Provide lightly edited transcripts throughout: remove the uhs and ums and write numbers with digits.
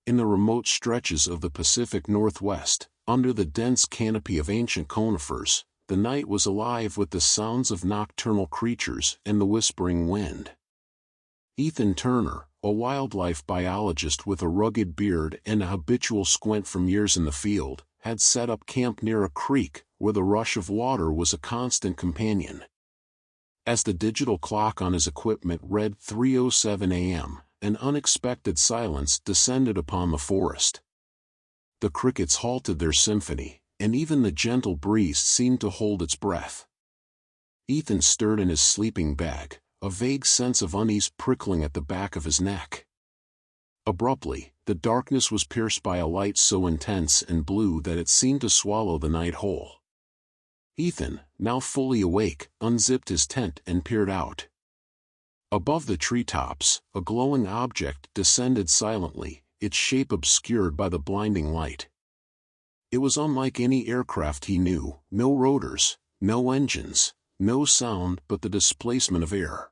In the remote stretches of the Pacific Northwest, under the dense canopy of ancient conifers, the night was alive with the sounds of nocturnal creatures and the whispering wind. Ethan Turner, a wildlife biologist with a rugged beard and a habitual squint from years in the field, had set up camp near a creek where the rush of water was a constant companion. As the digital clock on his equipment read 3:07 a.m., an unexpected silence descended upon the forest. The crickets halted their symphony, and even the gentle breeze seemed to hold its breath. Ethan stirred in his sleeping bag, a vague sense of unease prickling at the back of his neck. Abruptly, the darkness was pierced by a light so intense and blue that it seemed to swallow the night whole. Ethan, now fully awake, unzipped his tent and peered out. Above the treetops, a glowing object descended silently, its shape obscured by the blinding light. It was unlike any aircraft he knew, no rotors, no engines, no sound but the displacement of air.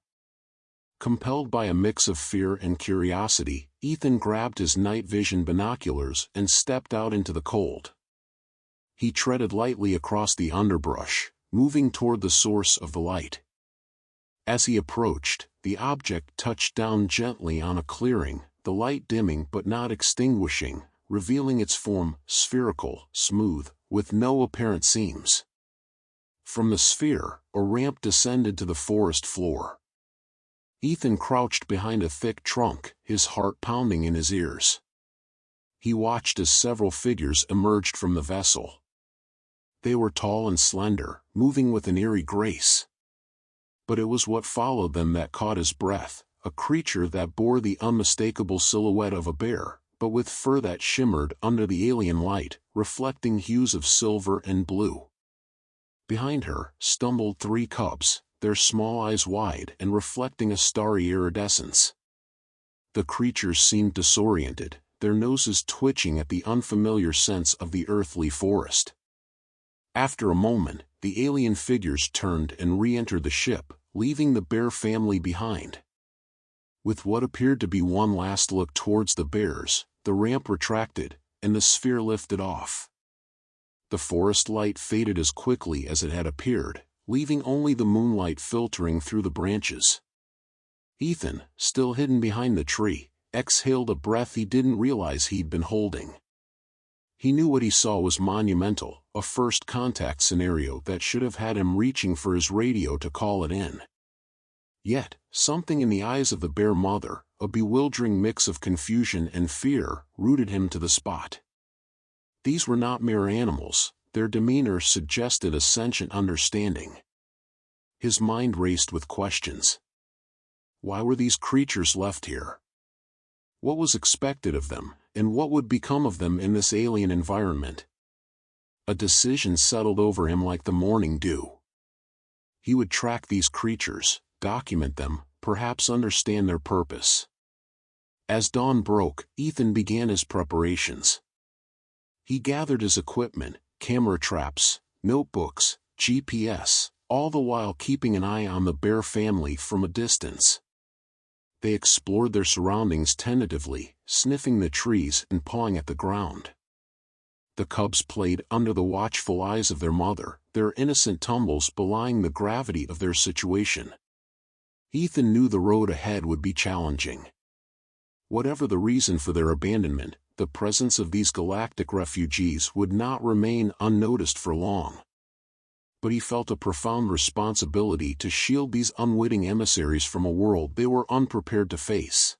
Compelled by a mix of fear and curiosity, Ethan grabbed his night vision binoculars and stepped out into the cold. He treaded lightly across the underbrush, moving toward the source of the light. As he approached, the object touched down gently on a clearing, the light dimming but not extinguishing, revealing its form, spherical, smooth, with no apparent seams. From the sphere, a ramp descended to the forest floor. Ethan crouched behind a thick trunk, his heart pounding in his ears. He watched as several figures emerged from the vessel. They were tall and slender, moving with an eerie grace. But it was what followed them that caught his breath, a creature that bore the unmistakable silhouette of a bear, but with fur that shimmered under the alien light, reflecting hues of silver and blue. Behind her stumbled 3 cubs, their small eyes wide and reflecting a starry iridescence. The creatures seemed disoriented, their noses twitching at the unfamiliar sense of the earthly forest. After a moment, the alien figures turned and re-entered the ship, leaving the bear family behind. With what appeared to be one last look towards the bears, the ramp retracted, and the sphere lifted off. The forest light faded as quickly as it had appeared, leaving only the moonlight filtering through the branches. Ethan, still hidden behind the tree, exhaled a breath he didn't realize he'd been holding. He knew what he saw was monumental, a first contact scenario that should have had him reaching for his radio to call it in. Yet, something in the eyes of the bear mother, a bewildering mix of confusion and fear, rooted him to the spot. These were not mere animals, their demeanor suggested a sentient understanding. His mind raced with questions. Why were these creatures left here? What was expected of them, and what would become of them in this alien environment? A decision settled over him like the morning dew. He would track these creatures, document them, perhaps understand their purpose. As dawn broke, Ethan began his preparations. He gathered his equipment, camera traps, notebooks, GPS, all the while keeping an eye on the bear family from a distance. They explored their surroundings tentatively, sniffing the trees and pawing at the ground. The cubs played under the watchful eyes of their mother, their innocent tumbles belying the gravity of their situation. Ethan knew the road ahead would be challenging. Whatever the reason for their abandonment, the presence of these galactic refugees would not remain unnoticed for long. But he felt a profound responsibility to shield these unwitting emissaries from a world they were unprepared to face.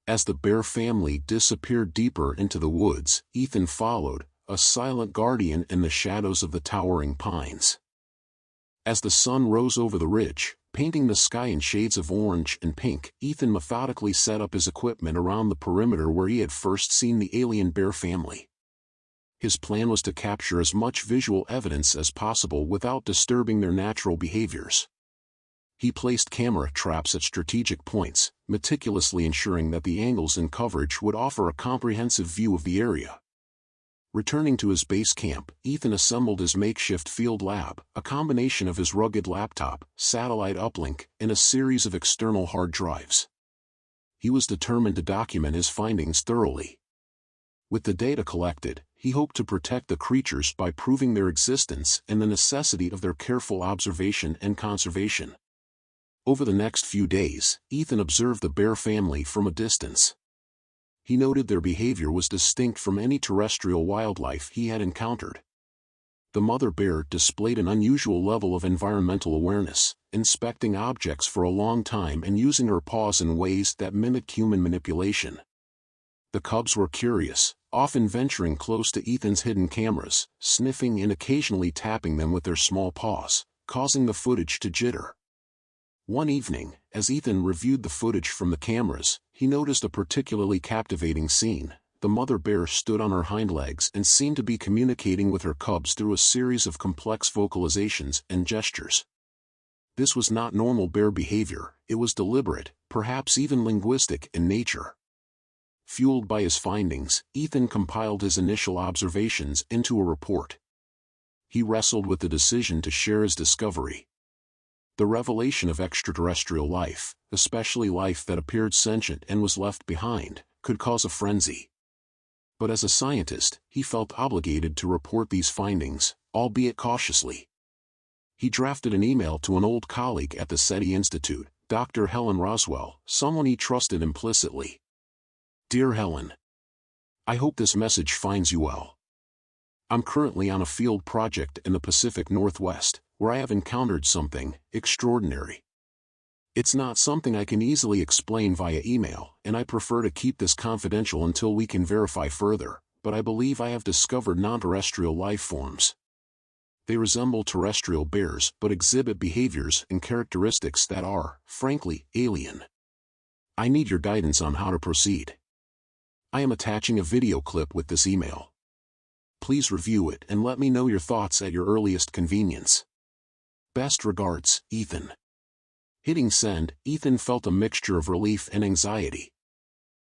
As the bear family disappeared deeper into the woods, Ethan followed, a silent guardian in the shadows of the towering pines. As the sun rose over the ridge, painting the sky in shades of orange and pink, Ethan methodically set up his equipment around the perimeter where he had first seen the alien bear family. His plan was to capture as much visual evidence as possible without disturbing their natural behaviors. He placed camera traps at strategic points, meticulously ensuring that the angles and coverage would offer a comprehensive view of the area. Returning to his base camp, Ethan assembled his makeshift field lab, a combination of his rugged laptop, satellite uplink, and a series of external hard drives. He was determined to document his findings thoroughly. With the data collected, he hoped to protect the creatures by proving their existence and the necessity of their careful observation and conservation. Over the next few days, Ethan observed the bear family from a distance. He noted their behavior was distinct from any terrestrial wildlife he had encountered. The mother bear displayed an unusual level of environmental awareness, inspecting objects for a long time and using her paws in ways that mimicked human manipulation. The cubs were curious, often venturing close to Ethan's hidden cameras, sniffing and occasionally tapping them with their small paws, causing the footage to jitter. One evening, as Ethan reviewed the footage from the cameras, he noticed a particularly captivating scene. The mother bear stood on her hind legs and seemed to be communicating with her cubs through a series of complex vocalizations and gestures. This was not normal bear behavior, it was deliberate, perhaps even linguistic in nature. Fueled by his findings, Ethan compiled his initial observations into a report. He wrestled with the decision to share his discovery. The revelation of extraterrestrial life, especially life that appeared sentient and was left behind, could cause a frenzy. But as a scientist, he felt obligated to report these findings, albeit cautiously. He drafted an email to an old colleague at the SETI Institute, Dr. Helen Roswell, someone he trusted implicitly. Dear Helen, I hope this message finds you well. I'm currently on a field project in the Pacific Northwest, where I have encountered something extraordinary. It's not something I can easily explain via email, and I prefer to keep this confidential until we can verify further, but I believe I have discovered non-terrestrial life forms. They resemble terrestrial bears but exhibit behaviors and characteristics that are, frankly, alien. I need your guidance on how to proceed. I am attaching a video clip with this email. Please review it and let me know your thoughts at your earliest convenience. Best regards, Ethan. Hitting send, Ethan felt a mixture of relief and anxiety.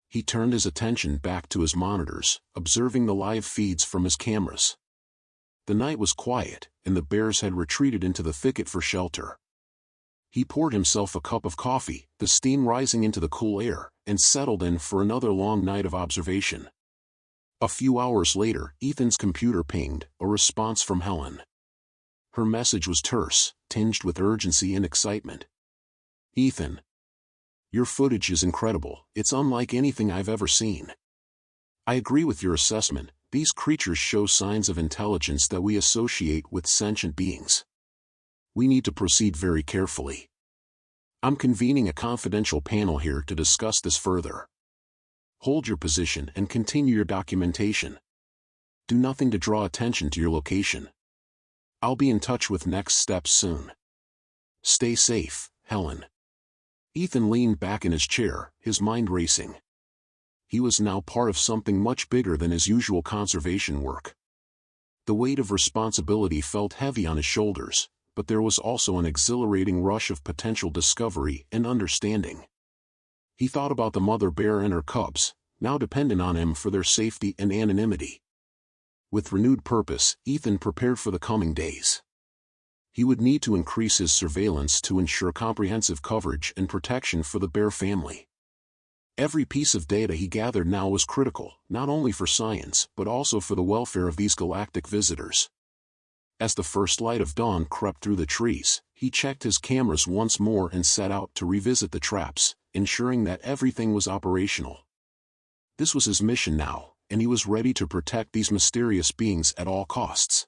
He turned his attention back to his monitors, observing the live feeds from his cameras. The night was quiet, and the bears had retreated into the thicket for shelter. He poured himself a cup of coffee, the steam rising into the cool air, and settled in for another long night of observation. A few hours later, Ethan's computer pinged, a response from Helen. Her message was terse, tinged with urgency and excitement. Ethan. Your footage is incredible, it's unlike anything I've ever seen. I agree with your assessment, these creatures show signs of intelligence that we associate with sentient beings. We need to proceed very carefully. I'm convening a confidential panel here to discuss this further. Hold your position and continue your documentation. Do nothing to draw attention to your location. I'll be in touch with next steps soon. Stay safe, Helen. Ethan leaned back in his chair, his mind racing. He was now part of something much bigger than his usual conservation work. The weight of responsibility felt heavy on his shoulders, but there was also an exhilarating rush of potential discovery and understanding. He thought about the mother bear and her cubs, now dependent on him for their safety and anonymity. With renewed purpose, Ethan prepared for the coming days. He would need to increase his surveillance to ensure comprehensive coverage and protection for the bear family. Every piece of data he gathered now was critical, not only for science but also for the welfare of these galactic visitors. As the first light of dawn crept through the trees, he checked his cameras once more and set out to revisit the traps, ensuring that everything was operational. This was his mission now, and he was ready to protect these mysterious beings at all costs.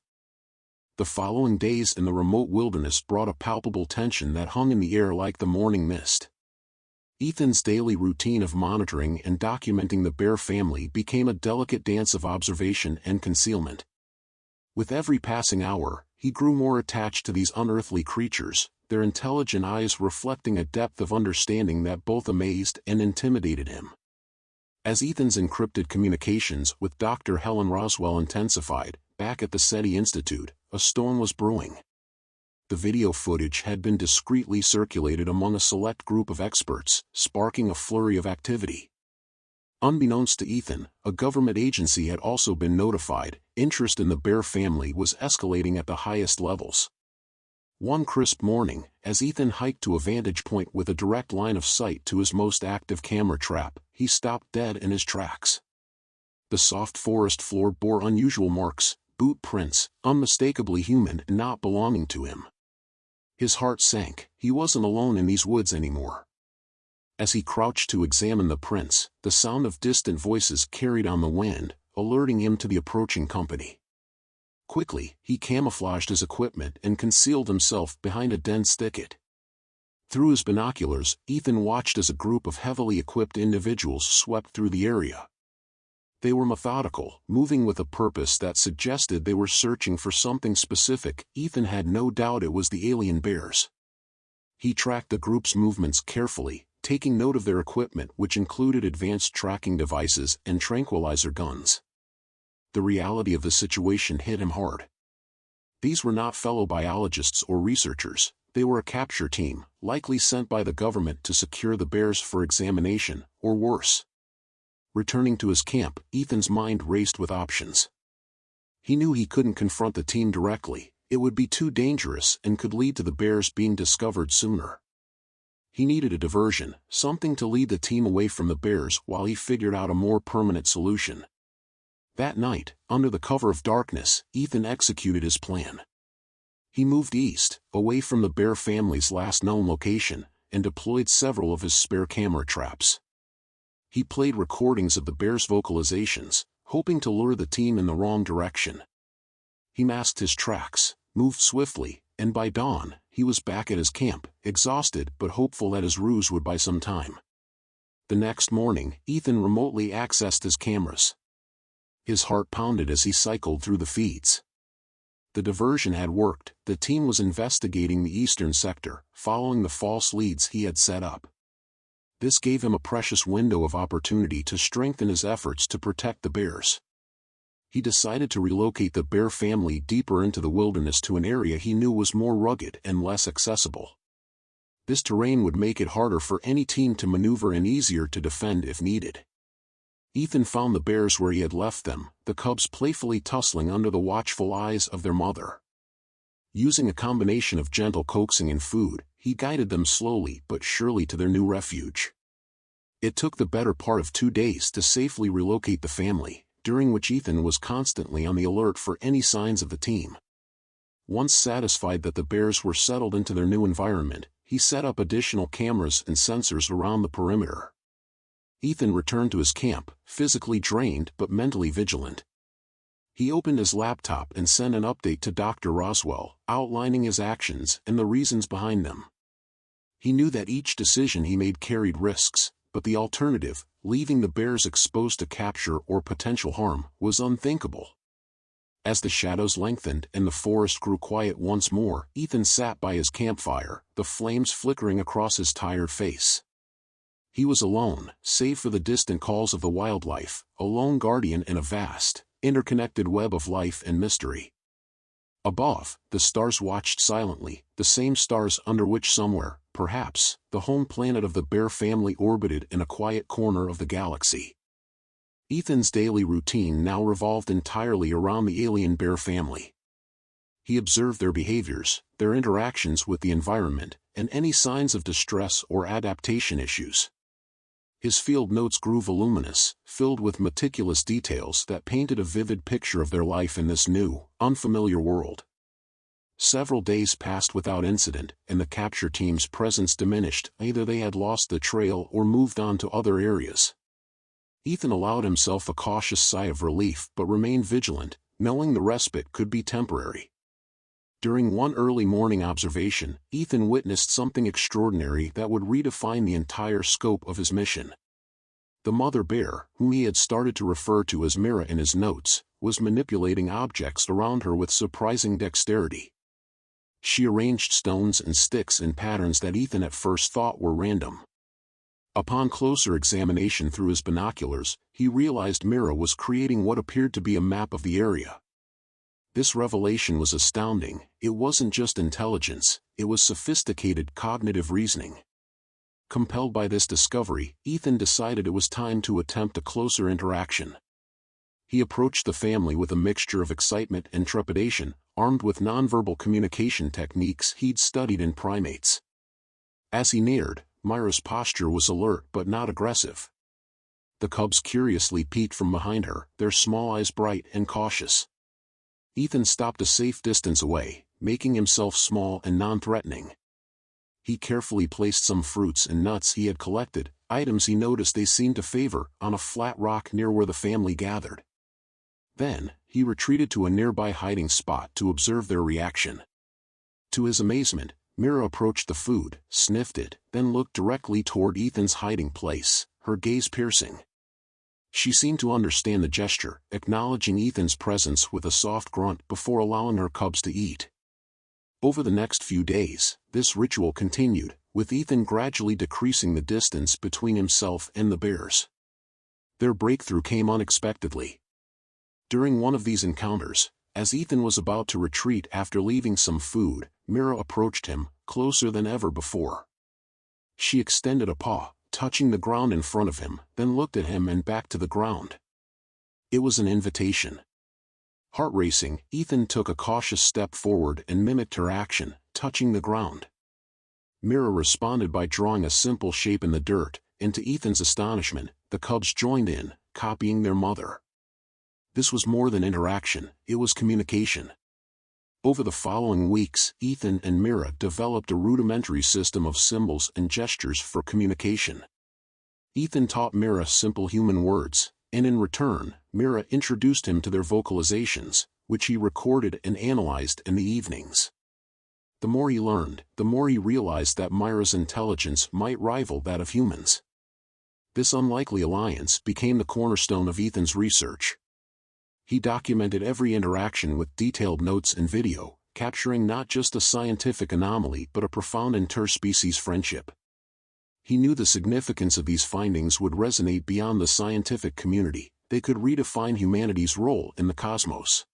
The following days in the remote wilderness brought a palpable tension that hung in the air like the morning mist. Ethan's daily routine of monitoring and documenting the bear family became a delicate dance of observation and concealment. With every passing hour, he grew more attached to these unearthly creatures, their intelligent eyes reflecting a depth of understanding that both amazed and intimidated him. As Ethan's encrypted communications with Dr. Helen Roswell intensified, back at the SETI Institute, a storm was brewing. The video footage had been discreetly circulated among a select group of experts, sparking a flurry of activity. Unbeknownst to Ethan, a government agency had also been notified. Interest in the bear family was escalating at the highest levels. One crisp morning, as Ethan hiked to a vantage point with a direct line of sight to his most active camera trap, he stopped dead in his tracks. The soft forest floor bore unusual marks, boot prints, unmistakably human and not belonging to him. His heart sank. He wasn't alone in these woods anymore. As he crouched to examine the prints, the sound of distant voices carried on the wind, alerting him to the approaching company. Quickly, he camouflaged his equipment and concealed himself behind a dense thicket. Through his binoculars, Ethan watched as a group of heavily equipped individuals swept through the area. They were methodical, moving with a purpose that suggested they were searching for something specific. Ethan had no doubt it was the alien bears. He tracked the group's movements carefully, taking note of their equipment, which included advanced tracking devices and tranquilizer guns. The reality of the situation hit him hard. These were not fellow biologists or researchers. They were a capture team, likely sent by the government to secure the bears for examination, or worse. Returning to his camp, Ethan's mind raced with options. He knew he couldn't confront the team directly. It would be too dangerous and could lead to the bears being discovered sooner. He needed a diversion, something to lead the team away from the bears while he figured out a more permanent solution. That night, under the cover of darkness, Ethan executed his plan. He moved east, away from the bear family's last known location, and deployed several of his spare camera traps. He played recordings of the bears' vocalizations, hoping to lure the team in the wrong direction. He masked his tracks, moved swiftly, and by dawn, he was back at his camp, exhausted but hopeful that his ruse would buy some time. The next morning, Ethan remotely accessed his cameras. His heart pounded as he cycled through the feeds. The diversion had worked. The team was investigating the eastern sector, following the false leads he had set up. This gave him a precious window of opportunity to strengthen his efforts to protect the bears. He decided to relocate the bear family deeper into the wilderness to an area he knew was more rugged and less accessible. This terrain would make it harder for any team to maneuver and easier to defend if needed. Ethan found the bears where he had left them, the cubs playfully tussling under the watchful eyes of their mother. Using a combination of gentle coaxing and food, he guided them slowly but surely to their new refuge. It took the better part of 2 days to safely relocate the family, during which Ethan was constantly on the alert for any signs of the team. Once satisfied that the bears were settled into their new environment, he set up additional cameras and sensors around the perimeter. Ethan returned to his camp, physically drained but mentally vigilant. He opened his laptop and sent an update to Dr. Roswell, outlining his actions and the reasons behind them. He knew that each decision he made carried risks, but the alternative, leaving the bears exposed to capture or potential harm, was unthinkable. As the shadows lengthened and the forest grew quiet once more, Ethan sat by his campfire, the flames flickering across his tired face. He was alone, save for the distant calls of the wildlife, a lone guardian in a vast, interconnected web of life and mystery. Above, the stars watched silently, the same stars under which somewhere, perhaps, the home planet of the bear family orbited in a quiet corner of the galaxy. Ethan's daily routine now revolved entirely around the alien bear family. He observed their behaviors, their interactions with the environment, and any signs of distress or adaptation issues. His field notes grew voluminous, filled with meticulous details that painted a vivid picture of their life in this new, unfamiliar world. Several days passed without incident, and the capture team's presence diminished. Either they had lost the trail or moved on to other areas. Ethan allowed himself a cautious sigh of relief but remained vigilant, knowing the respite could be temporary. During one early morning observation, Ethan witnessed something extraordinary that would redefine the entire scope of his mission. The mother bear, whom he had started to refer to as Mira in his notes, was manipulating objects around her with surprising dexterity. She arranged stones and sticks in patterns that Ethan at first thought were random. Upon closer examination through his binoculars, he realized Mira was creating what appeared to be a map of the area. This revelation was astounding. It wasn't just intelligence, it was sophisticated cognitive reasoning. Compelled by this discovery, Ethan decided it was time to attempt a closer interaction. He approached the family with a mixture of excitement and trepidation, armed with nonverbal communication techniques he'd studied in primates. As he neared, Mira's posture was alert but not aggressive. The cubs curiously peeked from behind her, their small eyes bright and cautious. Ethan stopped a safe distance away, making himself small and non-threatening. He carefully placed some fruits and nuts he had collected, items he noticed they seemed to favor, on a flat rock near where the family gathered. Then, he retreated to a nearby hiding spot to observe their reaction. To his amazement, Mira approached the food, sniffed it, then looked directly toward Ethan's hiding place, her gaze piercing. She seemed to understand the gesture, acknowledging Ethan's presence with a soft grunt before allowing her cubs to eat. Over the next few days, this ritual continued, with Ethan gradually decreasing the distance between himself and the bears. Their breakthrough came unexpectedly. During one of these encounters, as Ethan was about to retreat after leaving some food, Mira approached him, closer than ever before. She extended a paw, touching the ground in front of him, then looked at him and back to the ground. It was an invitation. Heart racing, Ethan took a cautious step forward and mimicked her action, touching the ground. Mira responded by drawing a simple shape in the dirt, and to Ethan's astonishment, the cubs joined in, copying their mother. This was more than interaction, it was communication. Over the following weeks, Ethan and Mira developed a rudimentary system of symbols and gestures for communication. Ethan taught Mira simple human words, and in return, Mira introduced him to their vocalizations, which he recorded and analyzed in the evenings. The more he learned, the more he realized that Mira's intelligence might rival that of humans. This unlikely alliance became the cornerstone of Ethan's research. He documented every interaction with detailed notes and video, capturing not just a scientific anomaly but a profound interspecies friendship. He knew the significance of these findings would resonate beyond the scientific community. They could redefine humanity's role in the cosmos.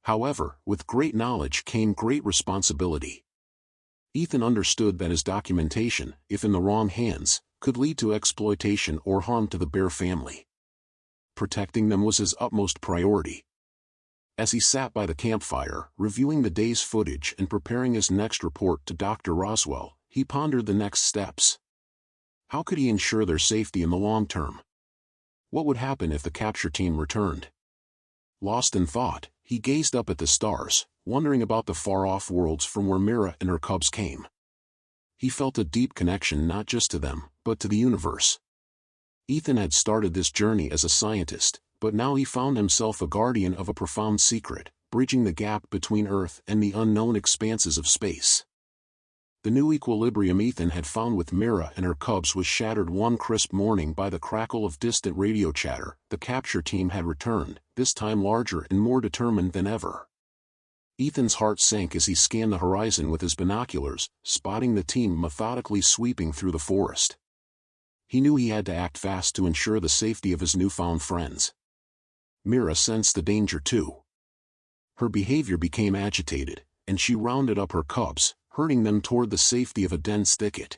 However, with great knowledge came great responsibility. Ethan understood that his documentation, if in the wrong hands, could lead to exploitation or harm to the bear family. Protecting them was his utmost priority. As he sat by the campfire, reviewing the day's footage and preparing his next report to Dr. Roswell, he pondered the next steps. How could he ensure their safety in the long term? What would happen if the capture team returned? Lost in thought, he gazed up at the stars, wondering about the far-off worlds from where Mira and her cubs came. He felt a deep connection not just to them, but to the universe. Ethan had started this journey as a scientist, but now he found himself a guardian of a profound secret, bridging the gap between Earth and the unknown expanses of space. The new equilibrium Ethan had found with Mira and her cubs was shattered one crisp morning by the crackle of distant radio chatter. The capture team had returned, this time larger and more determined than ever. Ethan's heart sank as he scanned the horizon with his binoculars, spotting the team methodically sweeping through the forest. He knew he had to act fast to ensure the safety of his newfound friends. Mira sensed the danger too. Her behavior became agitated, and she rounded up her cubs, herding them toward the safety of a dense thicket.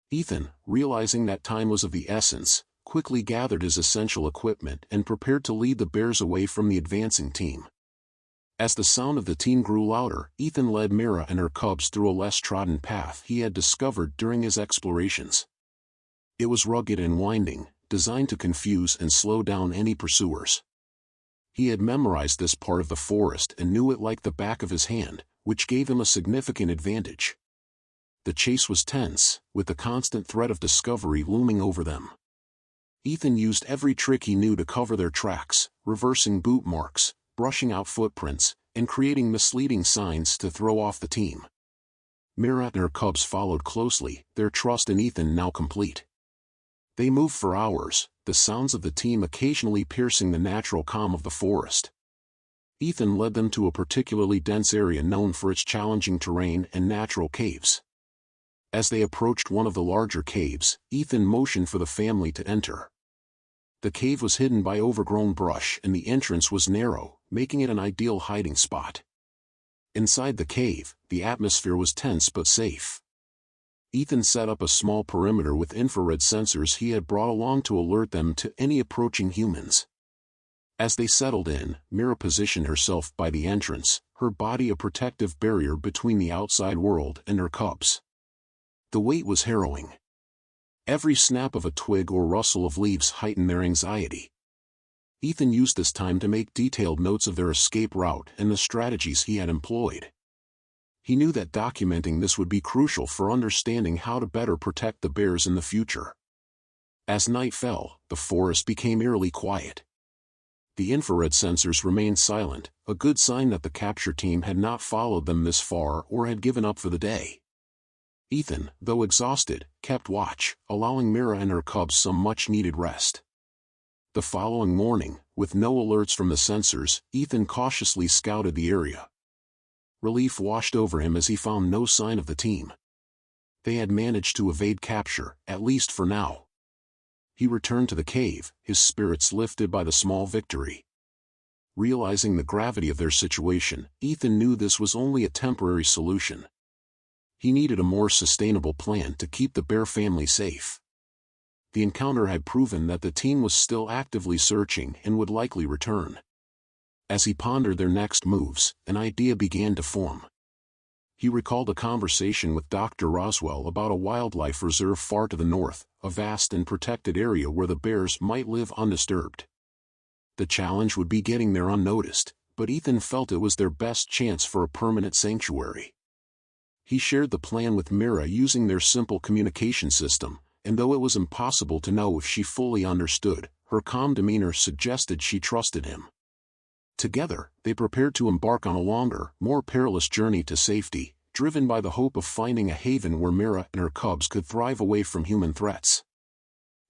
Ethan, realizing that time was of the essence, quickly gathered his essential equipment and prepared to lead the bears away from the advancing team. As the sound of the team grew louder, Ethan led Mira and her cubs through a less trodden path he had discovered during his explorations. It was rugged and winding, designed to confuse and slow down any pursuers. He had memorized this part of the forest and knew it like the back of his hand, which gave him a significant advantage. The chase was tense, with the constant threat of discovery looming over them. Ethan used every trick he knew to cover their tracks, reversing boot marks, brushing out footprints, and creating misleading signs to throw off the team. Mira and her cubs followed closely, their trust in Ethan now complete. They moved for hours, the sounds of the team occasionally piercing the natural calm of the forest. Ethan led them to a particularly dense area known for its challenging terrain and natural caves. As they approached one of the larger caves, Ethan motioned for the family to enter. The cave was hidden by overgrown brush and the entrance was narrow, making it an ideal hiding spot. Inside the cave, the atmosphere was tense but safe. Ethan set up a small perimeter with infrared sensors he had brought along to alert them to any approaching humans. As they settled in, Mira positioned herself by the entrance, her body a protective barrier between the outside world and her cubs. The wait was harrowing. Every snap of a twig or rustle of leaves heightened their anxiety. Ethan used this time to make detailed notes of their escape route and the strategies he had employed. He knew that documenting this would be crucial for understanding how to better protect the bears in the future. As night fell, the forest became eerily quiet. The infrared sensors remained silent, a good sign that the capture team had not followed them this far or had given up for the day. Ethan, though exhausted, kept watch, allowing Mira and her cubs some much-needed rest. The following morning, with no alerts from the sensors, Ethan cautiously scouted the area. Relief washed over him as he found no sign of the team. They had managed to evade capture, at least for now. He returned to the cave, his spirits lifted by the small victory. Realizing the gravity of their situation, Ethan knew this was only a temporary solution. He needed a more sustainable plan to keep the bear family safe. The encounter had proven that the team was still actively searching and would likely return. As he pondered their next moves, an idea began to form. He recalled a conversation with Dr. Roswell about a wildlife reserve far to the north, a vast and protected area where the bears might live undisturbed. The challenge would be getting there unnoticed, but Ethan felt it was their best chance for a permanent sanctuary. He shared the plan with Mira using their simple communication system, and though it was impossible to know if she fully understood, her calm demeanor suggested she trusted him. Together, they prepared to embark on a longer, more perilous journey to safety, driven by the hope of finding a haven where Mira and her cubs could thrive away from human threats.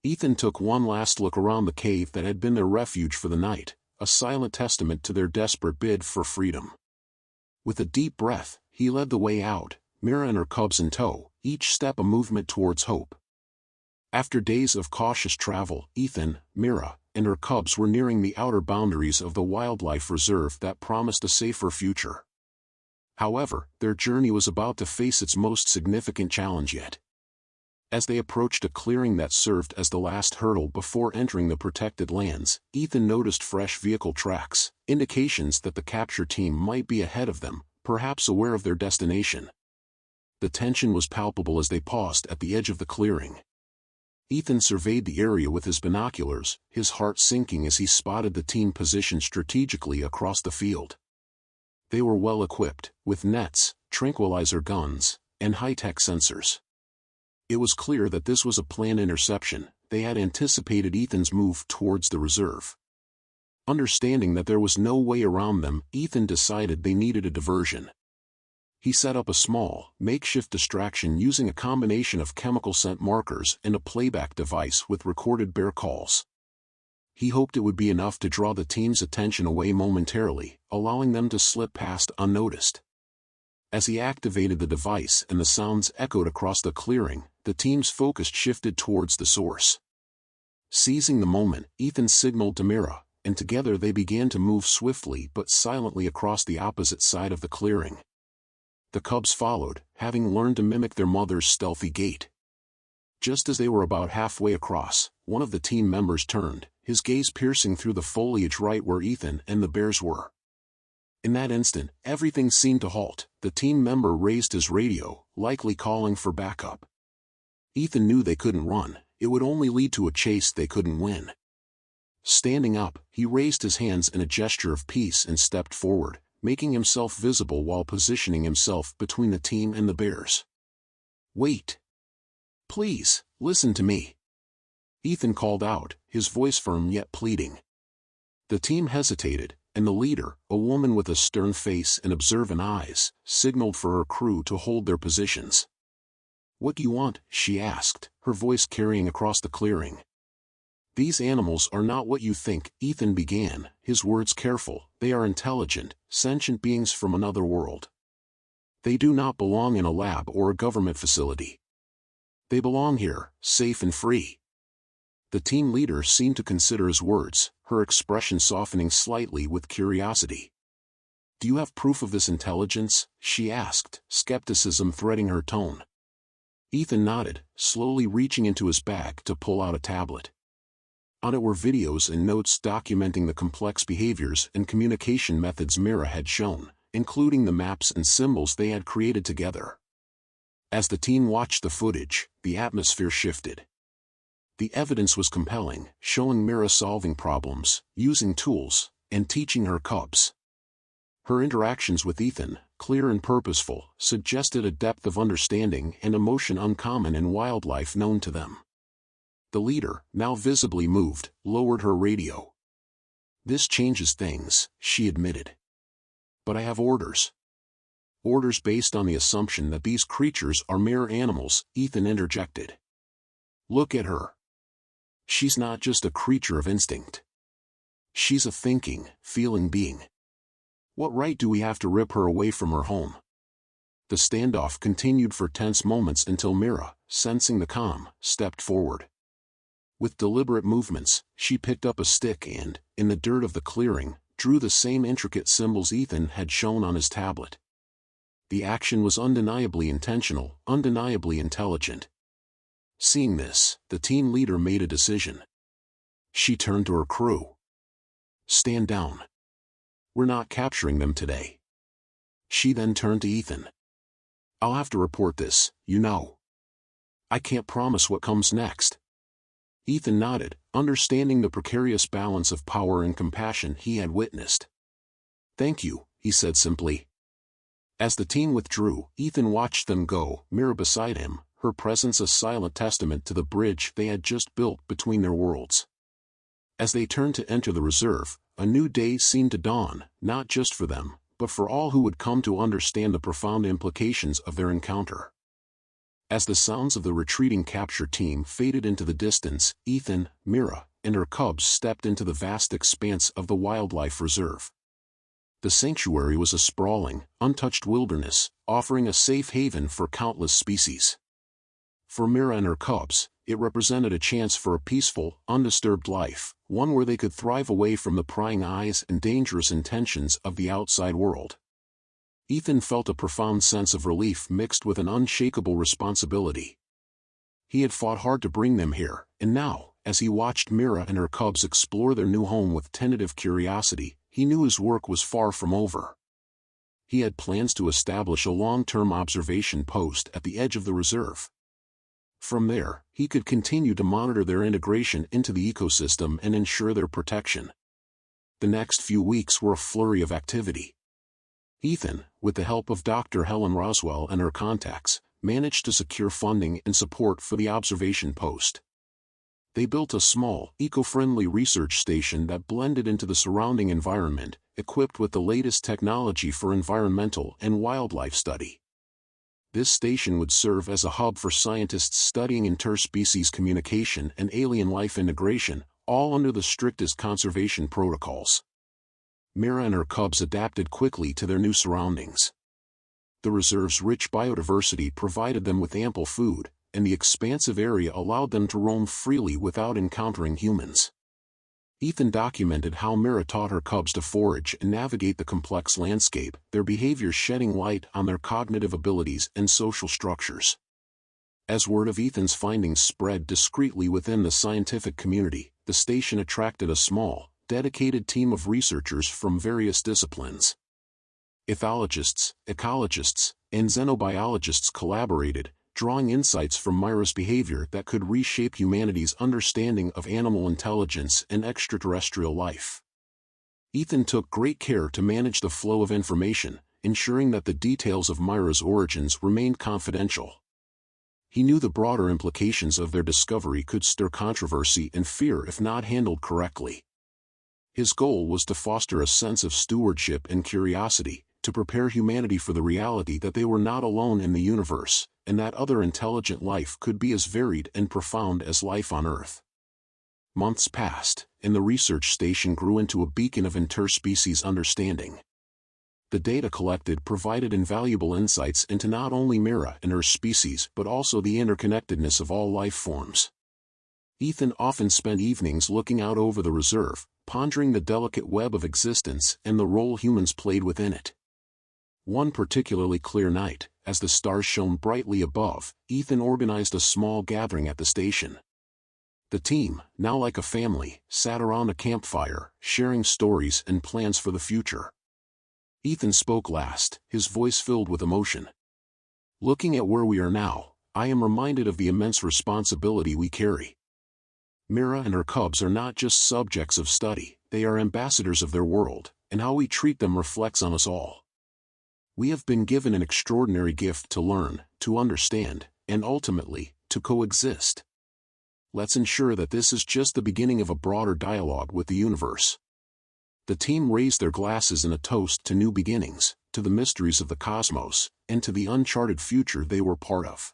Ethan took one last look around the cave that had been their refuge for the night, a silent testament to their desperate bid for freedom. With a deep breath, he led the way out, Mira and her cubs in tow, each step a movement towards hope. After days of cautious travel, Ethan, Mira, and her cubs were nearing the outer boundaries of the wildlife reserve that promised a safer future. However, their journey was about to face its most significant challenge yet. As they approached a clearing that served as the last hurdle before entering the protected lands, Ethan noticed fresh vehicle tracks, indications that the capture team might be ahead of them, perhaps aware of their destination. The tension was palpable as they paused at the edge of the clearing. Ethan surveyed the area with his binoculars, his heart sinking as he spotted the team positioned strategically across the field. They were well equipped, with nets, tranquilizer guns, and high-tech sensors. It was clear that this was a planned interception. They had anticipated Ethan's move towards the reserve. Understanding that there was no way around them, Ethan decided they needed a diversion. He set up a small, makeshift distraction using a combination of chemical scent markers and a playback device with recorded bear calls. He hoped it would be enough to draw the team's attention away momentarily, allowing them to slip past unnoticed. As he activated the device and the sounds echoed across the clearing, the team's focus shifted towards the source. Seizing the moment, Ethan signaled to Mira, and together they began to move swiftly but silently across the opposite side of the clearing. The cubs followed, having learned to mimic their mother's stealthy gait. Just as they were about halfway across, one of the team members turned, his gaze piercing through the foliage right where Ethan and the bears were. In that instant, everything seemed to halt. The team member raised his radio, likely calling for backup. Ethan knew they couldn't run, it would only lead to a chase they couldn't win. Standing up, he raised his hands in a gesture of peace and stepped forward, making himself visible while positioning himself between the team and the bears. "Wait. Please, listen to me," Ethan called out, his voice firm yet pleading. The team hesitated, and the leader, a woman with a stern face and observant eyes, signaled for her crew to hold their positions. "What do you want?" she asked, her voice carrying across the clearing. "These animals are not what you think," Ethan began, his words careful. "They are intelligent, sentient beings from another world. They do not belong in a lab or a government facility. They belong here, safe and free." The team leader seemed to consider his words, her expression softening slightly with curiosity. "Do you have proof of this intelligence?" she asked, skepticism threading her tone. Ethan nodded, slowly reaching into his bag to pull out a tablet. On it were videos and notes documenting the complex behaviors and communication methods Mira had shown, including the maps and symbols they had created together. As the team watched the footage, the atmosphere shifted. The evidence was compelling, showing Mira solving problems, using tools, and teaching her cubs. Her interactions with Ethan, clear and purposeful, suggested a depth of understanding and emotion uncommon in wildlife known to them. The leader, now visibly moved, lowered her radio. "This changes things," she admitted. "But I have orders." "Orders based on the assumption that these creatures are mere animals," Ethan interjected. "Look at her. She's not just a creature of instinct. She's a thinking, feeling being. What right do we have to rip her away from her home?" The standoff continued for tense moments until Mira, sensing the calm, stepped forward. With deliberate movements, she picked up a stick and, in the dirt of the clearing, drew the same intricate symbols Ethan had shown on his tablet. The action was undeniably intentional, undeniably intelligent. Seeing this, the team leader made a decision. She turned to her crew. "Stand down. We're not capturing them today." She then turned to Ethan. "I'll have to report this, you know. I can't promise what comes next." Ethan nodded, understanding the precarious balance of power and compassion he had witnessed. "Thank you," he said simply. As the team withdrew, Ethan watched them go, Mira beside him, her presence a silent testament to the bridge they had just built between their worlds. As they turned to enter the reserve, a new day seemed to dawn, not just for them, but for all who would come to understand the profound implications of their encounter. As the sounds of the retreating capture team faded into the distance, Ethan, Mira, and her cubs stepped into the vast expanse of the wildlife reserve. The sanctuary was a sprawling, untouched wilderness, offering a safe haven for countless species. For Mira and her cubs, it represented a chance for a peaceful, undisturbed life, one where they could thrive away from the prying eyes and dangerous intentions of the outside world. Ethan felt a profound sense of relief mixed with an unshakable responsibility. He had fought hard to bring them here, and now, as he watched Mira and her cubs explore their new home with tentative curiosity, he knew his work was far from over. He had plans to establish a long-term observation post at the edge of the reserve. From there, he could continue to monitor their integration into the ecosystem and ensure their protection. The next few weeks were a flurry of activity. Ethan, with the help of Dr. Helen Roswell and her contacts, managed to secure funding and support for the observation post. They built a small, eco-friendly research station that blended into the surrounding environment, equipped with the latest technology for environmental and wildlife study. This station would serve as a hub for scientists studying interspecies communication and alien life integration, all under the strictest conservation protocols. Mira and her cubs adapted quickly to their new surroundings. The reserve's rich biodiversity provided them with ample food, and the expansive area allowed them to roam freely without encountering humans. Ethan documented how Mira taught her cubs to forage and navigate the complex landscape, their behavior shedding light on their cognitive abilities and social structures. As word of Ethan's findings spread discreetly within the scientific community, the station attracted a small, dedicated team of researchers from various disciplines. Ethologists, ecologists, and xenobiologists collaborated, drawing insights from Mira's behavior that could reshape humanity's understanding of animal intelligence and extraterrestrial life. Ethan took great care to manage the flow of information, ensuring that the details of Mira's origins remained confidential. He knew the broader implications of their discovery could stir controversy and fear if not handled correctly. His goal was to foster a sense of stewardship and curiosity, to prepare humanity for the reality that they were not alone in the universe, and that other intelligent life could be as varied and profound as life on Earth. Months passed, and the research station grew into a beacon of interspecies understanding. The data collected provided invaluable insights into not only Mira and her species but also the interconnectedness of all life forms. Ethan often spent evenings looking out over the reserve, pondering the delicate web of existence and the role humans played within it. One particularly clear night, as the stars shone brightly above, Ethan organized a small gathering at the station. The team, now like a family, sat around a campfire, sharing stories and plans for the future. Ethan spoke last, his voice filled with emotion. "Looking at where we are now, I am reminded of the immense responsibility we carry. Mira and her cubs are not just subjects of study, they are ambassadors of their world, and how we treat them reflects on us all. We have been given an extraordinary gift to learn, to understand, and ultimately, to coexist. Let's ensure that this is just the beginning of a broader dialogue with the universe. The team raised their glasses in a toast to new beginnings, to the mysteries of the cosmos, and to the uncharted future they were part of.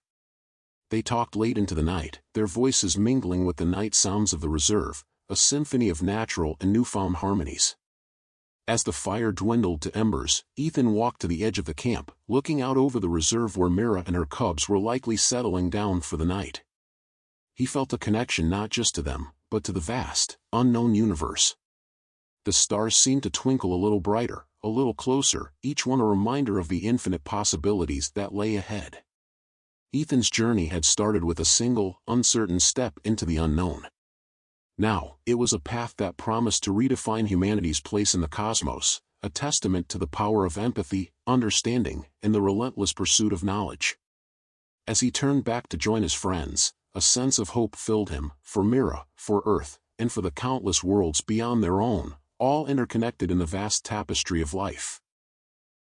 They talked late into the night, their voices mingling with the night sounds of the reserve, a symphony of natural and newfound harmonies. As the fire dwindled to embers, Ethan walked to the edge of the camp, looking out over the reserve where Mira and her cubs were likely settling down for the night. He felt a connection not just to them, but to the vast, unknown universe. The stars seemed to twinkle a little brighter, a little closer, each one a reminder of the infinite possibilities that lay ahead. Ethan's journey had started with a single, uncertain step into the unknown. Now, it was a path that promised to redefine humanity's place in the cosmos, a testament to the power of empathy, understanding, and the relentless pursuit of knowledge. As he turned back to join his friends, a sense of hope filled him, for Mira, for Earth, and for the countless worlds beyond their own, all interconnected in the vast tapestry of life.